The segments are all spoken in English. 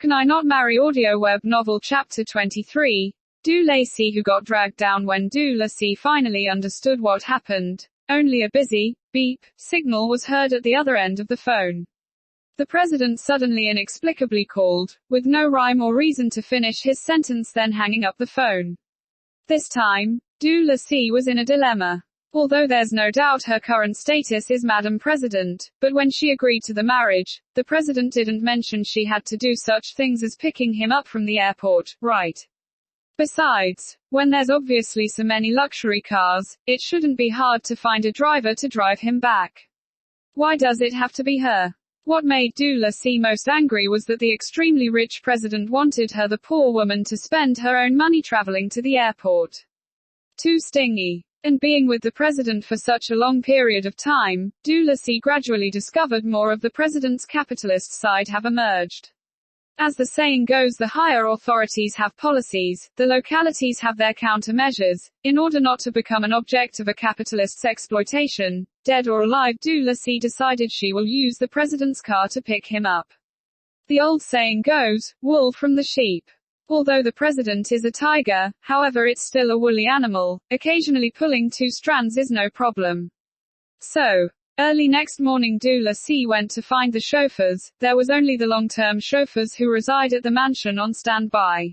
Can I Not Marry audio web novel chapter 23. Du Lacey, who got dragged down when Du Lacey finally understood what happened. Only a busy, beep, signal was heard at the other end of the phone. The president suddenly inexplicably called, with no rhyme or reason to finish his sentence, then hanging up the phone. This time, Du Lacey was in a dilemma. Although there's no doubt her current status is Madam President, but when she agreed to the marriage, the president didn't mention she had to do such things as picking him up from the airport, right? Besides, when there's obviously so many luxury cars, it shouldn't be hard to find a driver to drive him back. Why does it have to be her? What made Du Lacey most angry was that the extremely rich president wanted her, the poor woman, to spend her own money traveling to the airport. Too stingy. And being with the president for such a long period of time, Du Lacey gradually discovered more of the president's capitalist side have emerged. As the saying goes, the higher authorities have policies, the localities have their countermeasures. In order not to become an object of a capitalist's exploitation, dead or alive, Du Lacey decided she will use the president's car to pick him up. The old saying goes, wool from the sheep. Although the president is a tiger, however, it's still a woolly animal. Occasionally pulling two strands is no problem. So, early next morning, Du Lacey went to find the chauffeurs. There was only the long-term chauffeurs who reside at the mansion on standby.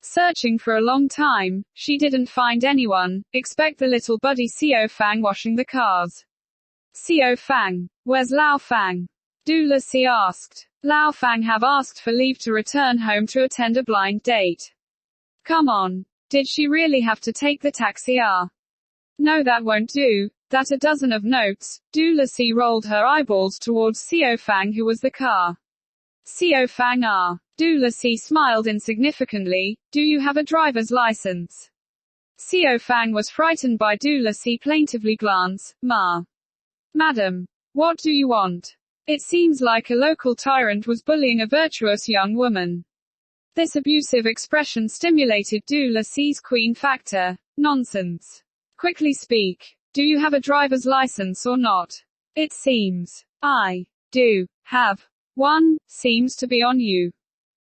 Searching for a long time, she didn't find anyone, except the little buddy Xiao Fang washing the cars. Xiao Fang, where's Lao Fang? Du Lacey asked. Lao Fang have asked for leave to return home to attend a blind date. Come on. Did she really have to take the taxi? No, that won't do. That a dozen of notes. Du Lacey rolled her eyeballs towards Xiao Fang, who was the car. Xiao Fang. Du Lacey smiled insignificantly. Do you have a driver's license? Xiao Fang was frightened by Du Lacey plaintively glance. Madam. What do you want? It seems like a local tyrant was bullying a virtuous young woman. This abusive expression stimulated Du Lacey's queen factor. Nonsense. Quickly speak. Do you have a driver's license or not? It seems I do have one. Seems to be on you.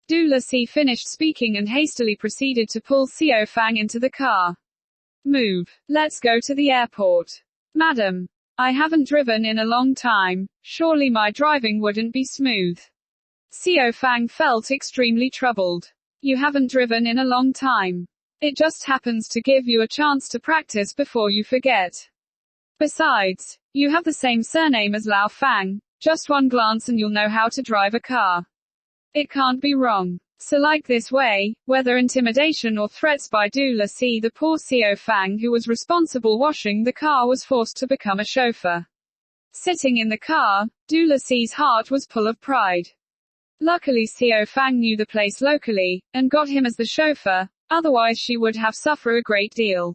Du Lacey finished speaking and hastily proceeded to pull Xiao Fang into the car. Move. Let's go to the airport. Madam. I haven't driven in a long time. Surely my driving wouldn't be smooth. Xiao Fang felt extremely troubled. You haven't driven in a long time. It just happens to give you a chance to practice before you forget. Besides, you have the same surname as Lao Fang. Just one glance and you'll know how to drive a car. It can't be wrong. So like this way, whether intimidation or threats by Du Lacey, the poor Xiao Fang, who was responsible washing the car, was forced to become a chauffeur. Sitting in the car, Du Lacey's heart was full of pride. Luckily Xiao Fang knew the place locally, and got him as the chauffeur, otherwise she would have suffered a great deal.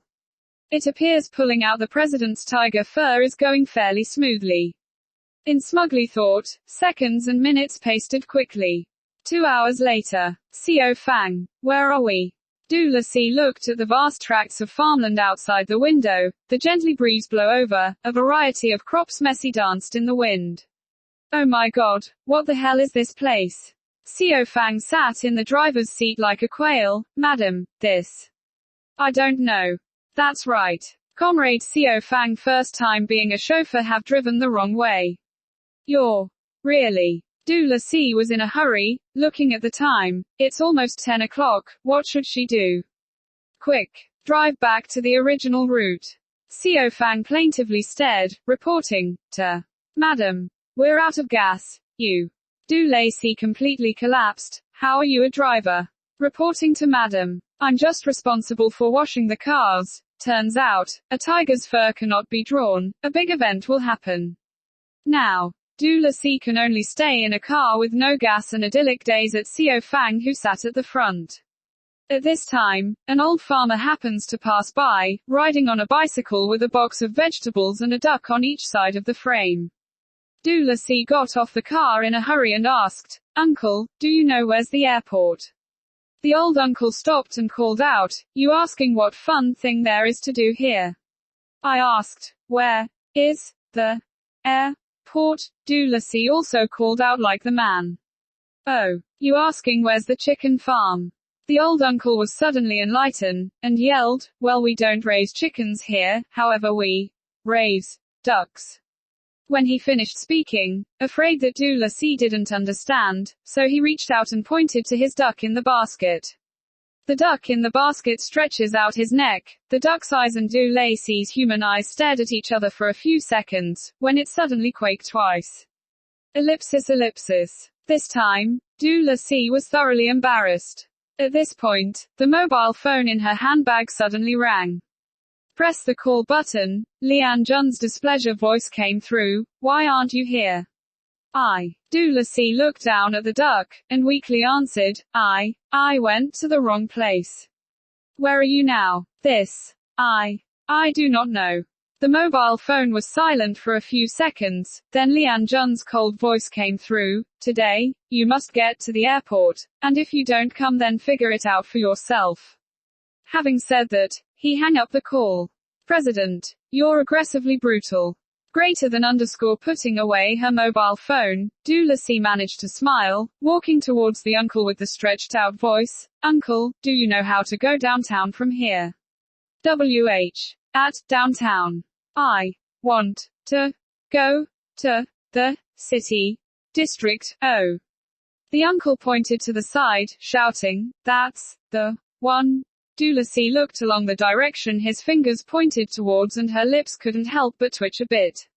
It appears pulling out the president's tiger fur is going fairly smoothly. In smugly thought, seconds and minutes pasted quickly. 2 hours later. Xiao Fang, where are we? Du Lacey looked at the vast tracts of farmland outside the window, the gently breeze blow over, a variety of crops messy danced in the wind. Oh my god, what the hell is this place? Xiao Fang sat in the driver's seat like a quail. Madam, this. I don't know. That's right. Comrade Xiao Fang, first time being a chauffeur, have driven the wrong way. You're. Really? Du Lacey was in a hurry, looking at the time. It's almost 10 o'clock, what should she do? Quick. Drive back to the original route. Xiao Fang plaintively stared, reporting to Madam. We're out of gas. You. Du Lacey completely collapsed. How are you a driver? Reporting to Madam. I'm just responsible for washing the cars. Turns out, a tiger's fur cannot be drawn. A big event will happen. Now. Du Lacey can only stay in a car with no gas and idyllic days at Xiao Fang, who sat at the front. At this time, an old farmer happens to pass by, riding on a bicycle with a box of vegetables and a duck on each side of the frame. Du Lacey got off the car in a hurry and asked, Uncle, do you know where's the airport? The old uncle stopped and called out, You asking what fun thing there is to do here? I asked, where is the airport? Du Lacey also called out like the man. Oh. You asking where's the chicken farm? The old uncle was suddenly enlightened, and yelled, well, we don't raise chickens here, however we raise ducks. When he finished speaking, afraid that Du Lacy didn't understand, so he reached out and pointed to his duck in the basket. The duck in the basket stretches out his neck. The duck's eyes and Du Lacy's human eyes stared at each other for a few seconds, when it suddenly quaked twice. Ellipsis ellipsis. This time, Du Lacy was thoroughly embarrassed. At this point, the mobile phone in her handbag suddenly rang. Press the call button. Leanne Junn's displeasure voice came through. Why aren't you here? Du Lacy looked down at the duck, and weakly answered, I went to the wrong place. Where are you now? I do not know. The mobile phone was silent for a few seconds, then Leanne Junn's cold voice came through. Today, you must get to the airport, and if you don't come then figure it out for yourself. Having said that, he hung up the call. President, you're aggressively brutal. Greater than underscore putting away her mobile phone, Du Lacy managed to smile, walking towards the uncle with the stretched out voice. Uncle, do you know how to go downtown from here? At downtown. I want to go to the city district. Oh. The uncle pointed to the side, shouting, that's the one. Du Lacy looked along the direction his fingers pointed towards and her lips couldn't help but twitch a bit.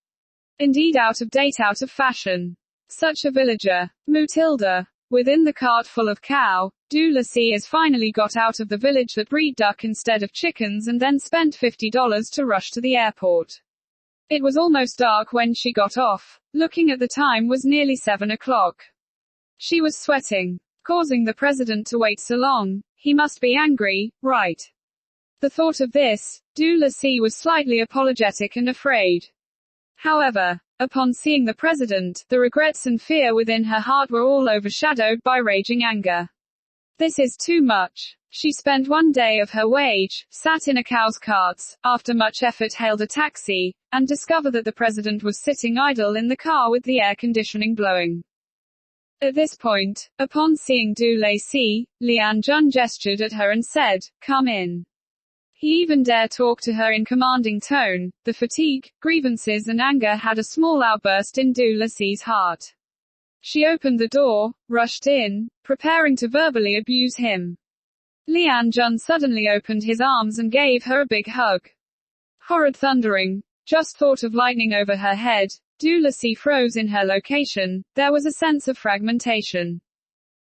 Indeed out of date, out of fashion. Such a villager. Mutilda. Within the cart full of cow, Du Lacy has finally got out of the village that breed duck instead of chickens and then spent $50 to rush to the airport. It was almost dark when she got off. Looking at the time was nearly 7 o'clock. She was sweating. Causing the president to wait so long. He must be angry, right? The thought of this, Du Lacy was slightly apologetic and afraid. However, upon seeing the president, the regrets and fear within her heart were all overshadowed by raging anger. This is too much. She spent one day of her wage, sat in a cow's carts, after much effort hailed a taxi, and discovered that the president was sitting idle in the car with the air conditioning blowing. At this point, upon seeing Du Lacy, Leanne Junn gestured at her and said, come in. He even dared talk to her in commanding tone. The fatigue, grievances and anger had a small outburst in Du Lacy's heart. She opened the door, rushed in, preparing to verbally abuse him. Leanne Junn suddenly opened his arms and gave her a big hug. Horrid thundering. Just thought of lightning over her head. Du Lacy froze in her location. There was a sense of fragmentation.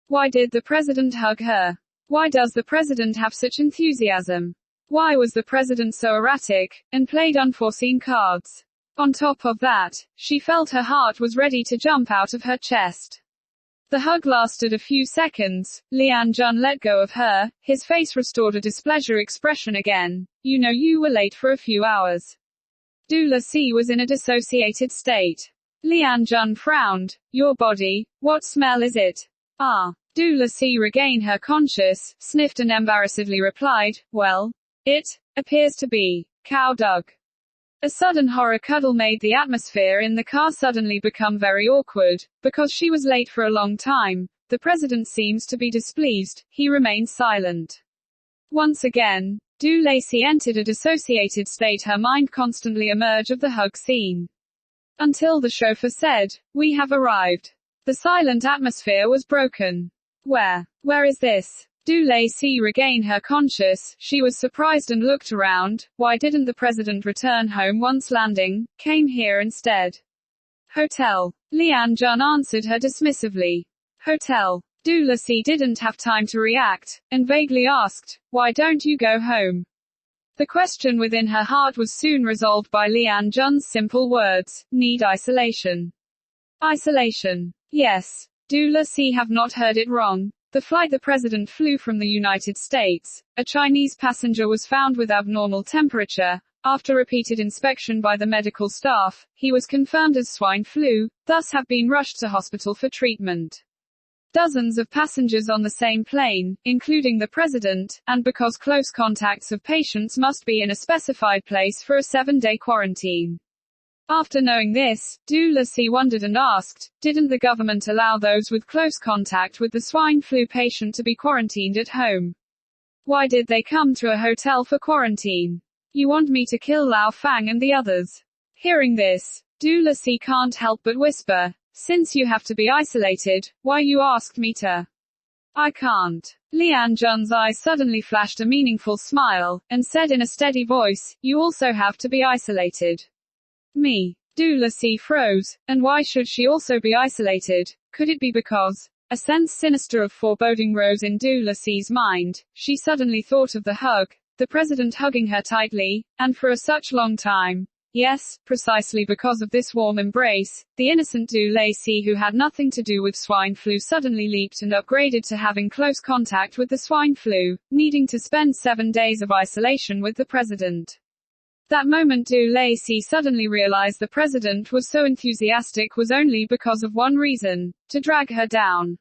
Why did the president hug her? Why does the president have such enthusiasm? Why was the president so erratic, and played unforeseen cards? On top of that, she felt her heart was ready to jump out of her chest. The hug lasted a few seconds. Leanne Junn let go of her. His face restored a displeasure expression again. You know you were late for a few hours. Du Lacy was in a dissociated state. Leanne Junn frowned. Your body, what smell is it? Du Lacy regained her conscience, sniffed and embarrassedly replied, well, it appears to be cow dung. A sudden horror cuddle made the atmosphere in the car suddenly become very awkward. Because she was late for a long time, the president seems to be displeased. He remained silent. Once again, Du Lacy entered a dissociated state, her mind constantly emerged of the hug scene. Until the chauffeur said, we have arrived. The silent atmosphere was broken. Where is this? Du Lacy regained her conscience. She was surprised and looked around. Why didn't the president return home once landing? Came here instead. Hotel. Leanne Junn answered her dismissively. Hotel. Du Lacy didn't have time to react, and vaguely asked, why don't you go home? The question within her heart was soon resolved by Leanne Junn's simple words, need isolation. Isolation. Yes. Du Lacy have not heard it wrong. The flight the president flew from the United States, a Chinese passenger was found with abnormal temperature. After repeated inspection by the medical staff, he was confirmed as swine flu, thus have been rushed to hospital for treatment. Dozens of passengers on the same plane, including the president, and because close contacts of patients must be in a specified place for a 7-day quarantine. After knowing this, du Plessis wondered and asked, didn't the government allow those with close contact with the swine flu patient to be quarantined at home? Why did they come to a hotel for quarantine? You want me to kill Lao Fang and the others? Hearing this, du Plessis can't help but whisper, since you have to be isolated, why you asked me to? I can't. Lian Jun's eyes suddenly flashed a meaningful smile, and said in a steady voice, you also have to be isolated. Me. Du Plessis froze, and why should she also be isolated? Could it be because? A sense sinister of foreboding rose in du Plessis's mind. She suddenly thought of the hug, the president hugging her tightly, and for such long time. Yes, precisely because of this warm embrace, the innocent du Plessis who had nothing to do with swine flu suddenly leaped and upgraded to having close contact with the swine flu, needing to spend 7 days of isolation with the president. That moment du Plessis suddenly realized the president was so enthusiastic was only because of one reason, to drag her down.